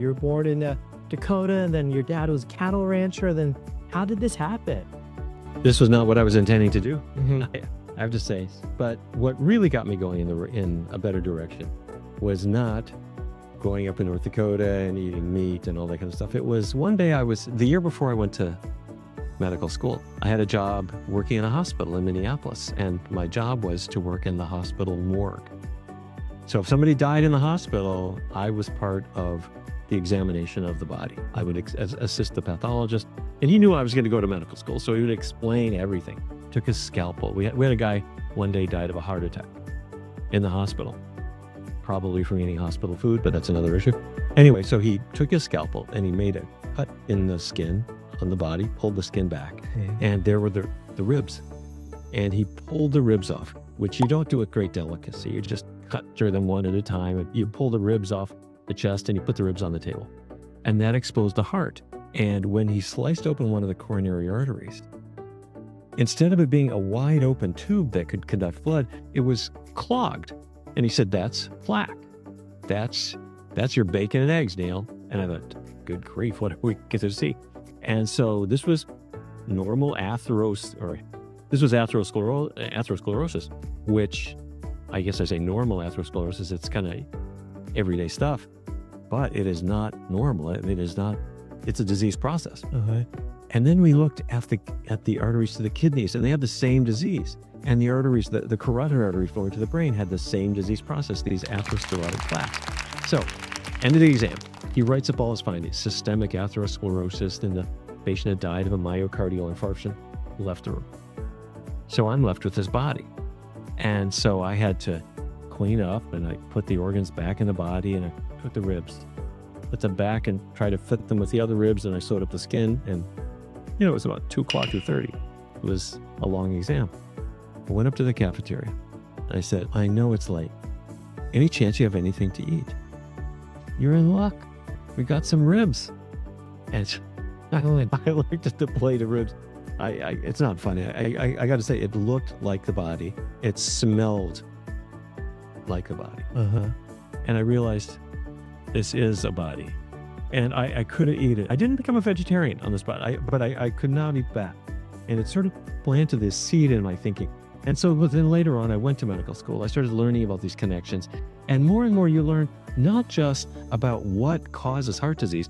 You were born in Dakota, and then your dad was a cattle rancher. Then how did this happen? This was not what I was intending to do, Mm-hmm. I have to say. But what really got me going in a better direction was not growing up in North Dakota and eating meat and all that kind of stuff. It was one day the year before I went to medical school, I had a job working in a hospital in Minneapolis, and my job was to work in the hospital morgue. So if somebody died in the hospital, I was part of the examination of the body. I would assist the pathologist, and he knew I was going to go to medical school, so he would explain everything. Took his scalpel. We had a guy one day died of a heart attack in the hospital, probably from eating hospital food, but that's another issue. Anyway, so he took his scalpel and he made a cut in the skin on the body, pulled the skin back, and there were the ribs. And he pulled the ribs off, which you don't do with great delicacy. You just cut through them one at a time. And you pull the ribs off the chest and you put the ribs on the table. And that exposed the heart. And when he sliced open one of the coronary arteries, instead of it being a wide open tube that could conduct blood, it was clogged. And he said, "That's plaque. That's your bacon and eggs, Neil." And I thought, good grief, what are we get to see? And so this was normal atherosclerosis, which I guess I say normal atherosclerosis. It's kind of everyday stuff, but it is not normal. It's a disease process. Uh-huh. And then we looked at the arteries to the kidneys, and they had the same disease. And the arteries, the carotid arteries flowing to the brain had the same disease process, these atherosclerotic plaques. So, end of the exam. He writes up all his findings: systemic atherosclerosis, and the patient had died of a myocardial infarction, left the room. So I'm left with his body. And so I had to clean up, and I put the organs back in the body, and I took the ribs, put them back and tried to fit them with the other ribs, and I sewed up the skin, and it was about 2:30. It was a long exam. I went up to the cafeteria. I said, "I know it's late. Any chance you have anything to eat?" "You're in luck. We got some ribs." And I looked at the plate of ribs. It's not funny. I got to say, it looked like the body. It smelled like the body. Uh-huh. And I realized this is a body. And I couldn't eat it. I didn't become a vegetarian on the spot, but I could not eat that. And it sort of planted this seed in my thinking. And so then later on, I went to medical school. I started learning about these connections. And more you learn not just about what causes heart disease,